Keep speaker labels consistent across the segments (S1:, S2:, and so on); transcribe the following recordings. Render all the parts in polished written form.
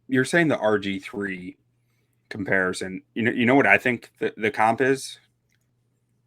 S1: you're saying the RG3 comparison. You know what I think the comp is?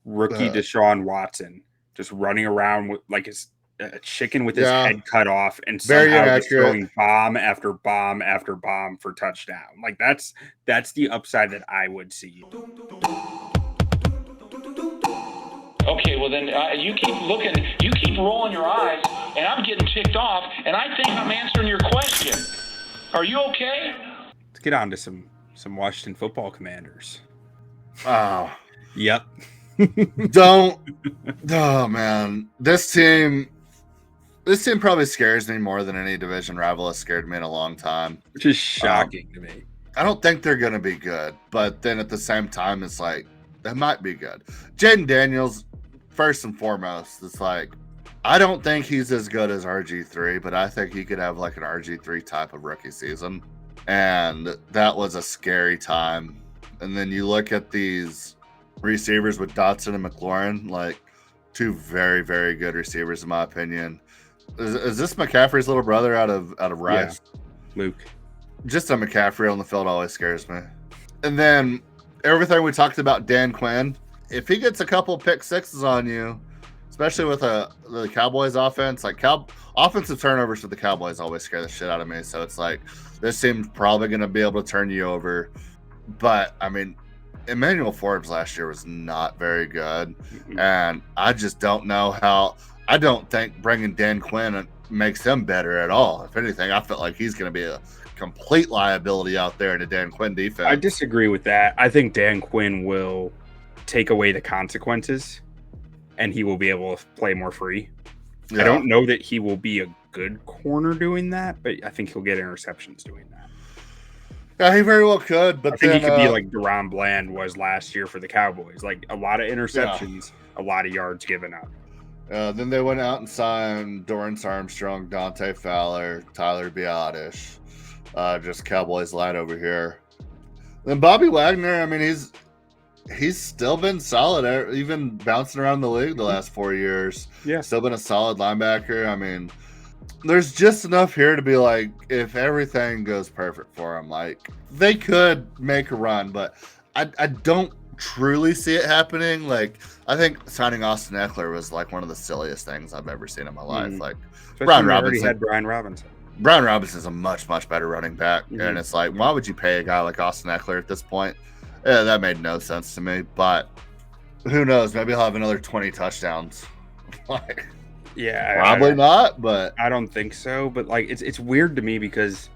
S1: Rookie
S2: Uh,
S1: Deshaun Watson just running around with like his a chicken with his
S2: yeah,
S1: head cut off and
S2: very
S1: somehow just
S2: inaccurate.
S1: throwing bomb after bomb after bomb for touchdown. Like that's the upside that I would see.
S3: Okay, well then you keep looking, you keep rolling your eyes, and I'm getting ticked off, and I think I'm answering your question. Are you okay?
S1: Let's get on to some Washington Football Commanders.
S2: Oh,
S1: Yep.
S2: don't. Oh man, this team probably scares me more than any division rival has scared me in a long time.
S1: Which is
S2: Um,
S1: shocking to me.
S2: I don't think they're going to be good, but then at the same time, it's like they might be good. Jayden Daniels, first and foremost, it's like I don't think he's as good as RG3, but I think he could have like an RG3 type of rookie season. And that was a scary time. And then you look at these receivers with Dotson and McLaurin, like two very, very good receivers, in my opinion. Is this McCaffrey's little brother out of
S1: Yeah,
S2: Rice?
S1: Luke.
S2: Just a McCaffrey on the field always scares me. And then everything we talked about Dan Quinn, if he gets a couple pick sixes on you, especially with the Cowboys offense, like offensive turnovers for the Cowboys always scare the shit out of me. So it's like this team's probably going to be able to turn you over. But I mean, Emmanuel Forbes last year was not very good, and I just don't know how. I don't think bringing Dan Quinn makes him better at all. If anything, I felt like he's going to be a complete liability out there in the Dan Quinn defense.
S1: I disagree with that. I think Dan Quinn will take away the consequences and he will be able to play more free.
S2: Yeah.
S1: I don't know that he will be a good corner doing that, but I think he'll get interceptions doing that.
S2: Yeah, he very well could, but
S1: I think
S2: then
S1: he could be like DaRon Bland was last year for the Cowboys. Like a lot of interceptions, a lot of yards given up.
S2: Then they went out and signed Dorrance Armstrong, Dante Fowler, Tyler Biotish, just Cowboys line over here. Then Bobby Wagner, I mean, he's still been solid, even bouncing around the league the last 4 years.
S1: Yeah,
S2: still been a solid linebacker. I mean, there's just enough here to be like, if everything goes perfect for them, like they could make a run, but I don't truly see it happening. Like, I think signing Austin Eckler was like one of the silliest things I've ever seen in my life. Like,
S1: Brian Robinson. Had Brian Robinson.
S2: Brian Robinson's a much, much better running back. And it's like, why would you pay a guy like Austin Eckler at this point? Yeah, that made no sense to me. But who knows? Maybe he'll have another 20 touchdowns. Like,
S1: yeah,
S2: probably not, but
S1: I don't think so. But like, it's weird to me because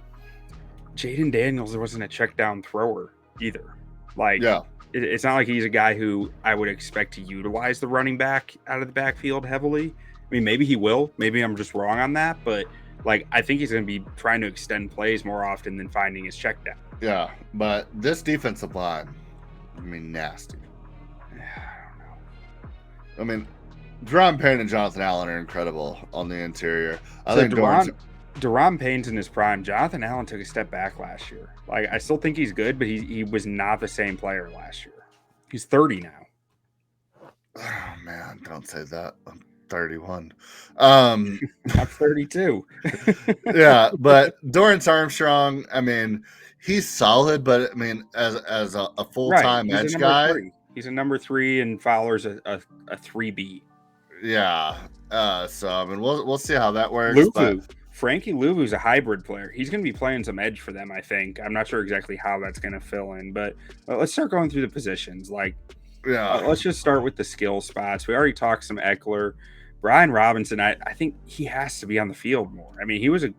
S1: Jayden Daniels wasn't a check down thrower either. Like,
S2: yeah,
S1: it's not like he's a guy who I would expect to utilize the running back out of the backfield heavily. I mean, maybe he will. Maybe I'm just wrong on that. But like, I think he's going to be trying to extend plays more often than finding his check down.
S2: Yeah, but this defensive line, I mean, nasty.
S1: I don't know.
S2: I mean, DaRon Payne and Jonathan Allen are incredible on the interior. I
S1: So
S2: think
S1: DaRon Payne's in his prime. Jonathan Allen took a step back last year. Like, I still think he's good, but he was not the same player last year. He's 30 now.
S2: Oh man, don't say that. I'm 31.
S1: I'm 32.
S2: Yeah, but Dorrance Armstrong, I mean, he's solid, but I mean, as a full-time edge guy,
S1: he's a number 3, and Fowler's a 3B.
S2: Yeah. So I mean, we'll see how that works.
S1: Frankie Louvu's a hybrid player. He's going to be playing some edge for them, I think. I'm not sure exactly how that's going to fill in, but let's start going through the positions. Like, let's just start with the skill spots. We already talked some Eckler. Brian Robinson, I think he has to be on the field more. I mean, he's
S2: going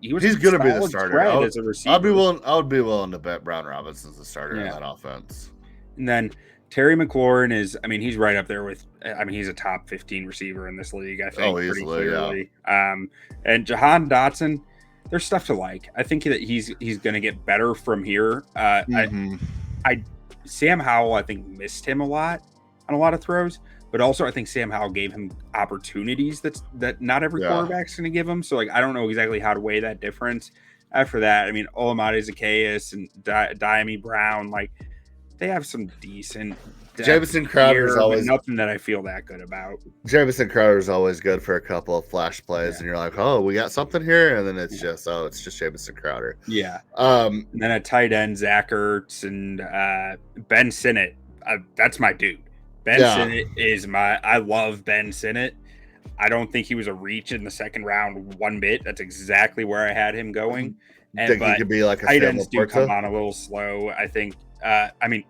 S2: to be the starter
S1: as a receiver.
S2: I would be willing to bet Brian Robinson's the starter in that offense.
S1: And then Terry McLaurin is, I mean, he's right up there with, I mean, he's a top 15 receiver in this league, I think, pretty clearly. Yeah. And Jahan Dotson, there's stuff to like. I think that he's going to get better from here. Sam Howell, I think, missed him a lot on a lot of throws, but also I think Sam Howell gave him opportunities that not every quarterback's going to give him. So, like, I don't know exactly how to weigh that difference. After that, I mean, Olamide Zacchaeus and Diami Brown, like, They have some decent
S2: Jamison Crowder's always
S1: nothing that I feel that good about.
S2: Jamison Crowder's always good for a couple of flash plays, and you're like, oh, we got something here, and then it's just Jamison Crowder.
S1: Yeah. And then at tight end, Zach Ertz and Ben Sinnott. That's my dude. Ben Sinnott is I love Ben Sinnott. I don't think he was a reach in the second round one bit. That's exactly where I had him going.
S2: I think he could be like a
S1: tight ends do come on a little slow. I think. I mean,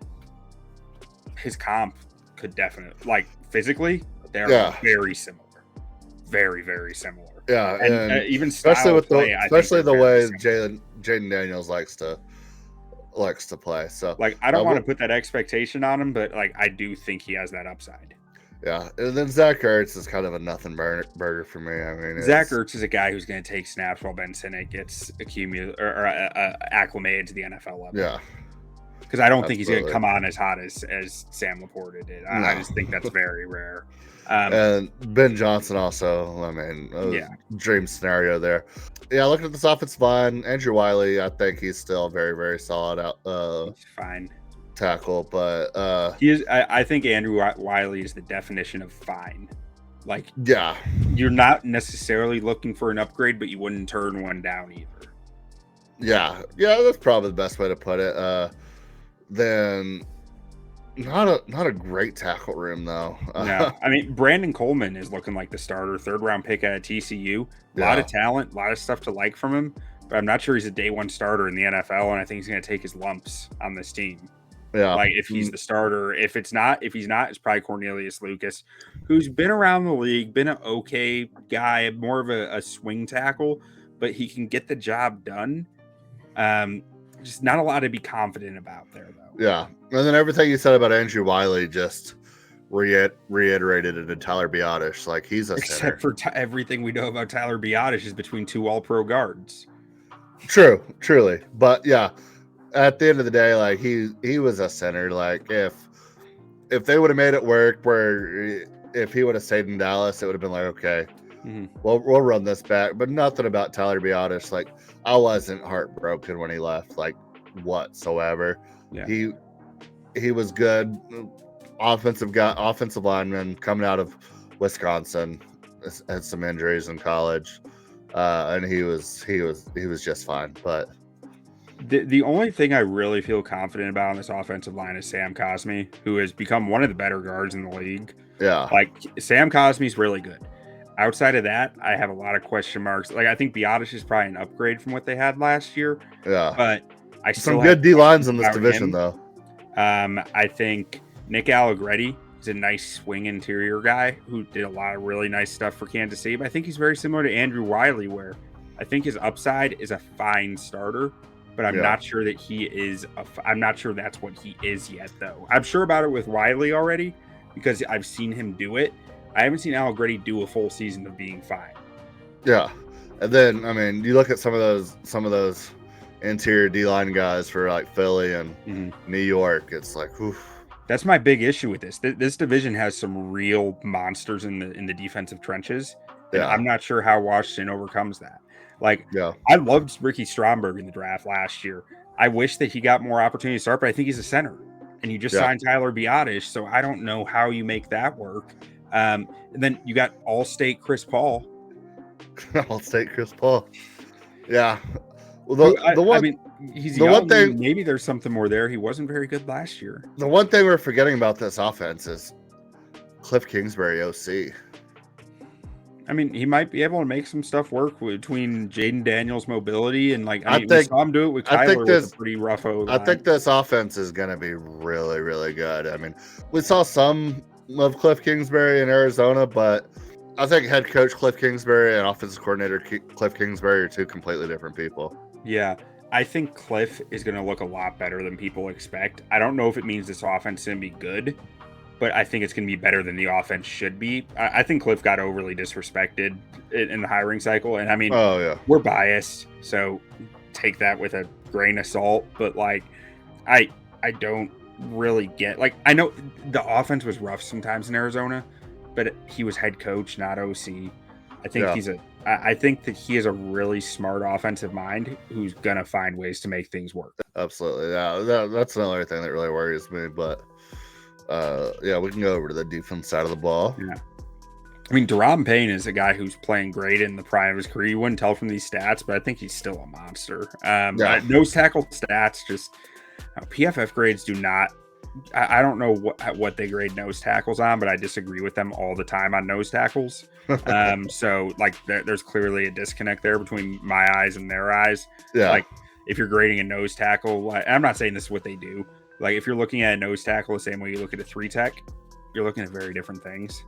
S1: his comp could definitely, like, physically, they're very similar, very, very similar.
S2: Yeah,
S1: and even
S2: especially with
S1: play,
S2: the way Jayden Daniels likes to play. So,
S1: like, I don't want to put that expectation on him, but like, I do think he has that upside.
S2: Yeah, and then Zach Ertz is kind of a nothing burger for me. I mean,
S1: Zach Ertz is a guy who's going to take snaps while Ben Sinnott gets acclimated to the NFL level.
S2: Yeah.
S1: Because I don't think he's going to come on as hot as Sam Laporta did. I just think that's very rare.
S2: And Ben Johnson also, I mean, dream scenario there. Yeah, looking at this offensive line, Andrew Wiley, I think he's still very, very solid
S1: he's fine
S2: tackle, but
S1: he is. I think Andrew Wiley is the definition of fine. Like,
S2: yeah,
S1: you're not necessarily looking for an upgrade, but you wouldn't turn one down either.
S2: Yeah, that's probably the best way to put it. Then not a great tackle room though.
S1: No, I mean Brandon Coleman is looking like the starter, 3rd round pick at TCU. A lot of talent, a lot of stuff to like from him, but I'm not sure he's a day one starter in the NFL, and I think he's going to take his lumps on this team.
S2: Yeah,
S1: like if he's the starter, if he's not, it's probably Cornelius Lucas, who's been around the league, been an okay guy, more of a swing tackle, but he can get the job done. Just not a lot to be confident about there, though.
S2: Yeah, and then everything you said about Andrew Wiley just reiterated it in Tyler Biotish. Like, he's a center.
S1: Except for everything we know about Tyler Biotish is between 2 All-Pro guards.
S2: Truly, but yeah, at the end of the day, like he was a center. Like if they would have made it work, where if he would have stayed in Dallas, it would have been like, okay, we'll run this back. But nothing about Tyler Biotish. Like, I wasn't heartbroken when he left, like, whatsoever. Yeah. He was good, offensive lineman coming out of Wisconsin, had some injuries in college, and he was just fine. But
S1: the only thing I really feel confident about on this offensive line is Sam Cosmi, who has become one of the better guards in the league.
S2: Yeah,
S1: like Sam Cosmi's really good. Outside of that, I have a lot of question marks. Like, I think Biotish is probably an upgrade from what they had last year.
S2: Yeah,
S1: but I still
S2: some good D lines in this division, though.
S1: I think Nick Allegretti is a nice swing interior guy who did a lot of really nice stuff for Kansas City. But I think he's very similar to Andrew Wiley, where I think his upside is a fine starter, but I'm not sure that he is. I'm not sure that's what he is yet, though. I'm sure about it with Wiley already because I've seen him do it. I haven't seen Allegretti do a full season of being fine.
S2: Yeah, and then I mean, you look at some of those interior D-line guys for like Philly and New York. It's like, oof.
S1: That's my big issue with this. This division has some real monsters in the defensive trenches, and I'm not sure how Washington overcomes that. Like, I loved Ricky Stromberg in the draft last year. I wish that he got more opportunity to start, but I think he's a center, and you just signed Tyler Biotish, so I don't know how you make that work. And then you got All-State Chris Paul.
S2: All-State Chris Paul. Yeah. Well,
S1: he's young. Maybe there's something more there. He wasn't very good last year.
S2: The one thing we're forgetting about this offense is Cliff Kingsbury, OC.
S1: I mean, he might be able to make some stuff work between Jayden Daniels' mobility and we saw him do it with Kyler with a pretty rough O-line.
S2: I think this offense is going to be really, really good. I mean, we saw some of Cliff Kingsbury in Arizona, but I think head coach Cliff Kingsbury and offensive coordinator Cliff Kingsbury are two completely different people.
S1: Yeah, I think Cliff is going to look a lot better than people expect. I don't know if it means this offense is going to be good, but I think it's going to be better than the offense should be. I think Cliff got overly disrespected in the hiring cycle, and I mean, we're biased, so take that with a grain of salt. But like, I don't really get, like, I know the offense was rough sometimes in Arizona, but he was head coach, not OC. I think he's a I think that he is a really smart offensive mind who's going to find ways to make things work.
S2: Absolutely. Yeah, that's another thing that really worries me. But yeah, we can go over to the defense side of the ball.
S1: Yeah. I mean, DaRon Payne is a guy who's playing great in the prime of his career. You wouldn't tell from these stats, but I think he's still a monster. Nose tackle stats, just PFF grades do not. I don't know what they grade nose tackles on, but I disagree with them all the time on nose tackles. So like there's clearly a disconnect there between my eyes and their eyes.
S2: Yeah.
S1: Like if you're grading a nose tackle, I'm not saying this is what they do. Like if you're looking at a nose tackle the same way you look at a 3-tech, you're looking at very different things.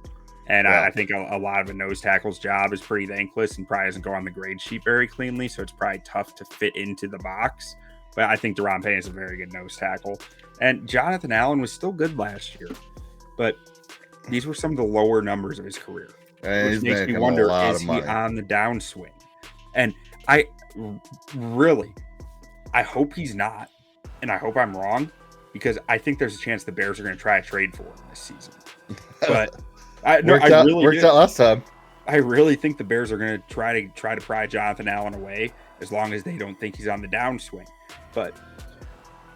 S1: And I think a lot of a nose tackle's job is pretty thankless and probably doesn't go on the grade sheet very cleanly. So it's probably tough to fit into the box. But I think DaRon Payne is a very good nose tackle. And Jonathan Allen was still good last year. But these were some of the lower numbers of his career. Which makes me wonder, is he on the downswing? And I hope he's not. And I hope I'm wrong. Because I think there's a chance the Bears are going to try to trade for him this season. But...
S2: worked out last time.
S1: I really think the Bears are going to try to pry Jonathan Allen away as long as they don't think he's on the downswing. But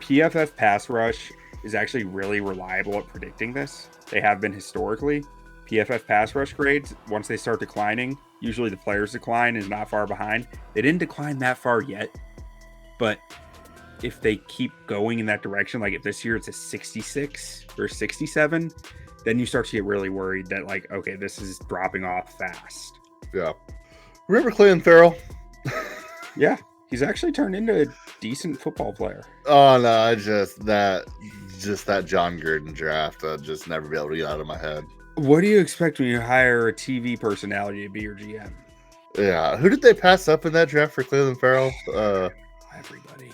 S1: PFF pass rush is actually really reliable at predicting this. They have been historically. PFF pass rush grades, once they start declining, usually the players decline is not far behind. They didn't decline that far yet, but if they keep going in that direction, like if this year it's a 66 or 67, then you start to get really worried that, like, okay, this is dropping off fast.
S2: Yeah. Remember Clelin Ferrell?
S1: Yeah. He's actually turned into a decent football player.
S2: Oh, no. Just that John Gruden draft. I'll just never be able to get out of my head.
S1: What do you expect when you hire a TV personality to be your GM?
S2: Yeah. Who did they pass up in that draft for Clelin Ferrell?
S1: Everybody.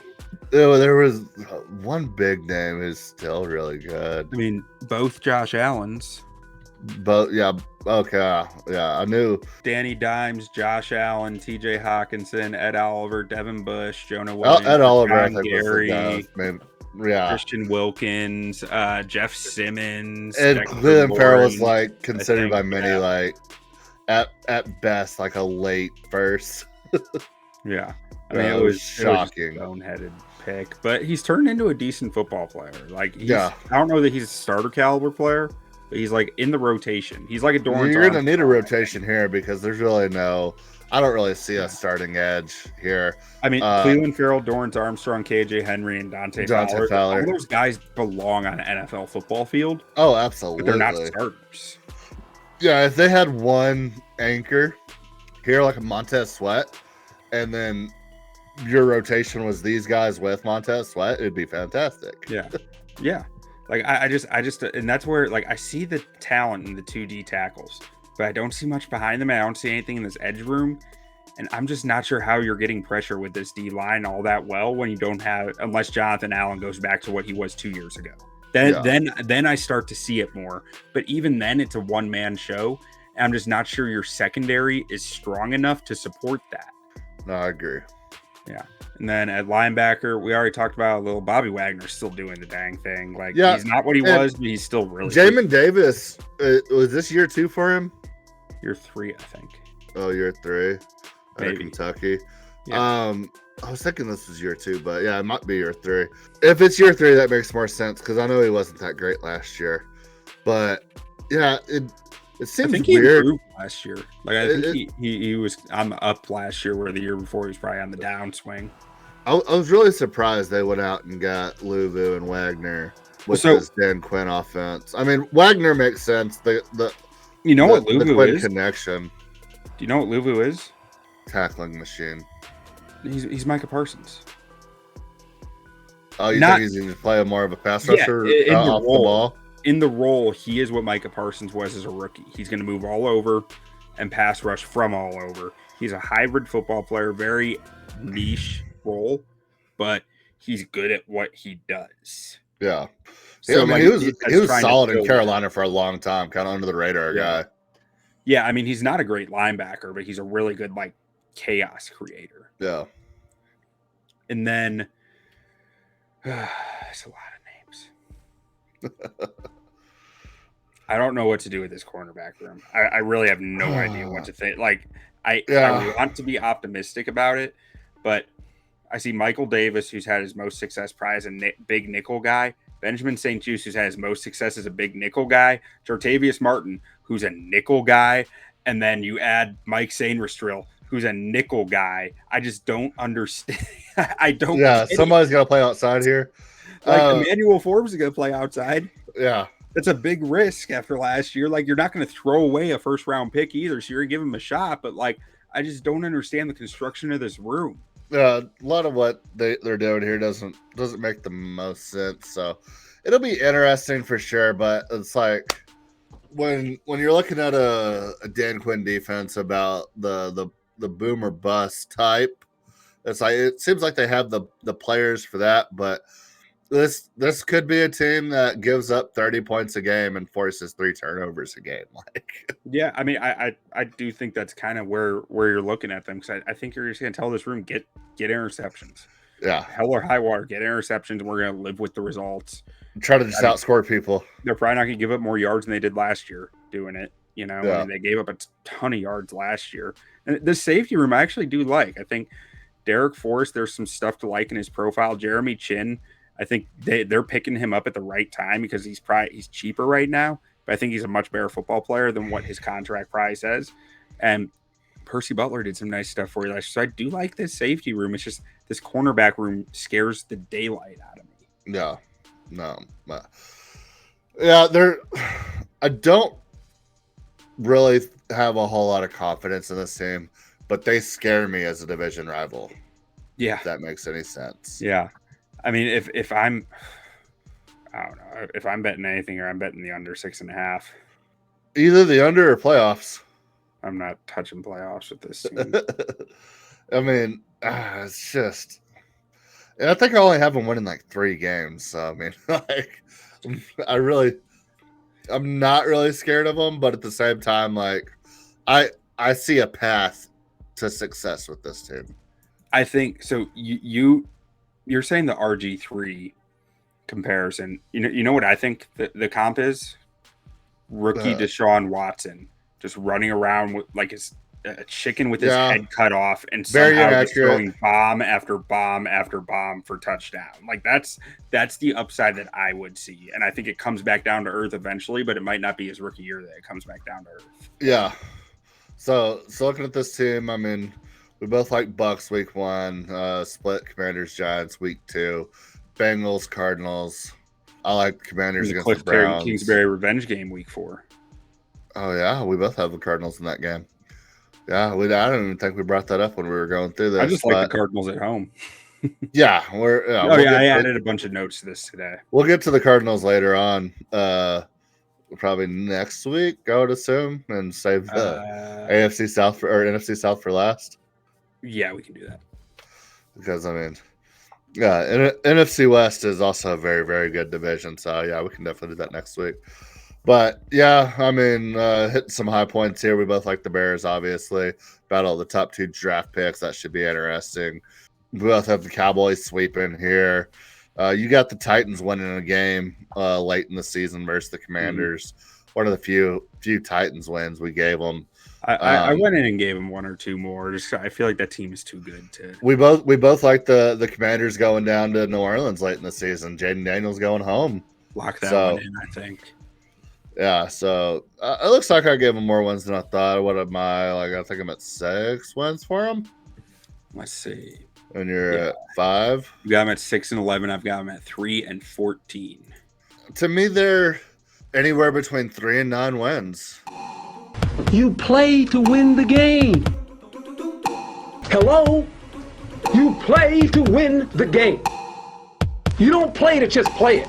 S2: There was one big name who's still really good.
S1: I mean, both Josh Allens.
S2: Both, yeah. Okay. Yeah, I knew.
S1: Danny Dimes, Josh Allen, TJ Hawkinson, Ed Oliver, Devin Bush, Jonah Williams,
S2: Ed Oliver, I think,
S1: Gary,
S2: was the guy. Yeah.
S1: Christian Wilkins, Jeff Simmons.
S2: And Clelin Ferrell was like considered by many like at best like a late first.
S1: Yeah. I mean, it was shocking. It was a boneheaded pick, but he's turned into a decent football player. Like, I don't know that he's a starter caliber player, but he's like in the rotation. He's like a Dorrance.
S2: You're going to need a rotation here because there's really I don't really see a starting edge here.
S1: I mean, Clelin Ferrell, Dorrance Armstrong, KJ Henry, and Dante Fowler. All those guys belong on an NFL football field.
S2: Oh, absolutely.
S1: But they're not starters.
S2: Yeah, if they had one anchor here, like a Montez Sweat, and then your rotation was these guys with Montez Sweat, it'd be fantastic.
S1: Yeah. Yeah. Like I just and that's where, like, I see the talent in the 2D tackles, but I don't see much behind them. I don't see anything in this edge room. And I'm just not sure how you're getting pressure with this D line all that well when you don't have, unless Jonathan Allen goes back to what he was 2 years ago. Then I start to see it more. But even then, it's a one-man show. And I'm just not sure your secondary is strong enough to support that.
S2: No, I agree.
S1: Yeah. And then at linebacker, we already talked about a little Bobby Wagner's still doing the dang thing. Like, he's not what he was, but he's still really
S2: Jamin Davis, was this year 2 for him?
S1: Year 3, I think.
S2: Oh, year 3.
S1: Maybe.
S2: Kentucky.
S1: Yeah.
S2: I was thinking this was year 2, but yeah, it might be year 3. If it's year 3, that makes more sense because I know he wasn't that great last year. But yeah, it seems weird.
S1: He improved last year. Like, I think he was on the up last year, where the year before he was probably on the downswing.
S2: I was really surprised they went out and got Luvu and Wagner with this Dan Quinn offense. I mean, Wagner makes sense.
S1: What Luvu is?
S2: Connection.
S1: Do you know what Luvu is?
S2: Tackling machine.
S1: He's Micah Parsons.
S2: Oh, you think he's going to play more of a pass rusher off the ball?
S1: In the role, he is what Micah Parsons was as a rookie. He's going to move all over and pass rush from all over. He's a hybrid football player, very niche role, but he's good at what he does.
S2: Yeah. So, I mean, he was solid in Carolina for a long time, kind of under the radar guy.
S1: Yeah, I mean, he's not a great linebacker, but he's a really good, like, chaos creator.
S2: Yeah.
S1: And then it's a lot of names. I don't know what to do with this cornerback room. I really have no idea what to think. Like, I want to be optimistic about it, but I see Michael Davis, who's had his most success probably as a big nickel guy. Benjamin St-Juste, who's had his most success as a big nickel guy. Jartavius Martin, who's a nickel guy. And then you add Mike Sainristril, who's a nickel guy. I just don't understand. I don't.
S2: Yeah, somebody's got to play outside here.
S1: Like Emmanuel Forbes is going to play outside.
S2: Yeah.
S1: That's a big risk after last year. Like, you're not going to throw away a first-round pick either, so you're going to give him a shot. But, like, I just don't understand the construction of this room.
S2: A lot of what they're doing here doesn't make the most sense. So it'll be interesting for sure. But it's like when you're looking at a Dan Quinn defense about the boom or bust type, it's like it seems like they have the players for that, but this could be a team that gives up 30 points a game and forces 3 turnovers a game. Like,
S1: yeah, I mean, I do think that's kind of where you're looking at them, because I think you're just going to tell this room get interceptions.
S2: Yeah,
S1: hell or high water, get interceptions, and we're going to live with the results.
S2: Try to just outscore people.
S1: They're probably not going to give up more yards than they did last year doing it. You know,
S2: yeah.
S1: I mean, they gave up a ton of yards last year. And this safety room I actually do like. I think Derek Forrest, there's some stuff to like in his profile. Jeremy Chin, I think they're picking him up at the right time because he's cheaper right now, but I think he's a much better football player than what his contract price says. And Percy Butler did some nice stuff for you last year. So I do like this safety room. It's just this cornerback room scares the daylight out of me.
S2: Yeah, no, yeah, I don't really have a whole lot of confidence in this team, but they scare me as a division rival.
S1: Yeah,
S2: if that makes any sense.
S1: Yeah. I mean, if I don't know, if I'm betting anything, or I'm betting the under 6.5.
S2: Either the under or playoffs.
S1: I'm not touching playoffs with this team.
S2: I mean, it's just, and I think I only have them winning like 3 games. So I mean, like, I'm not really scared of them, but at the same time, like, I see a path to success with this team.
S1: I think so. You're saying the RG3 comparison. You know what I think the comp is? Rookie Deshaun Watson just running around with like a chicken with his head cut off and somehow just throwing bomb after bomb after bomb for touchdown. Like that's the upside that I would see, and I think it comes back down to earth eventually, but it might not be his rookie year that it comes back down to earth.
S2: Yeah. So looking at this team, I mean, we both like Bucks week 1, split Commanders Giants week 2, Bengals Cardinals. I like Commanders against the Browns.
S1: Kingsbury revenge game week 4.
S2: Oh yeah, we both have the Cardinals in that game. Yeah, I don't even think we brought that up when we were going through this.
S1: I just like the Cardinals at home.
S2: Yeah,
S1: I added a bunch of notes to this today.
S2: We'll get to the Cardinals later on. Probably next week, I would assume, and save the NFC South or NFC South for last.
S1: Yeah, we can do that.
S2: Because I mean, yeah, NFC West is also a very, very good division. So yeah, we can definitely do that next week. But yeah, I mean, hitting some high points here. We both like the Bears, obviously. Battle of the top 2 draft picks. That should be interesting. We both have the Cowboys sweeping here. You got the Titans winning a game late in the season versus the Commanders. One of the few Titans wins we gave them.
S1: I went in and gave them 1 or 2 more. Just I feel like that team is too good to.
S2: We both like the Commanders going down to New Orleans late in the season. Jayden Daniels going home.
S1: Lock that one in, I think.
S2: Yeah, so it looks like I gave them more wins than I thought. What am I like? I think I'm at 6 wins for them.
S1: Let's see.
S2: And you're at 5.
S1: You got them at 6 and 11. I've got them at 3 and 14.
S2: To me, they're anywhere between 3 and 9 wins.
S4: You play to win the game. Hello? You play to win the game. You don't play to just play it.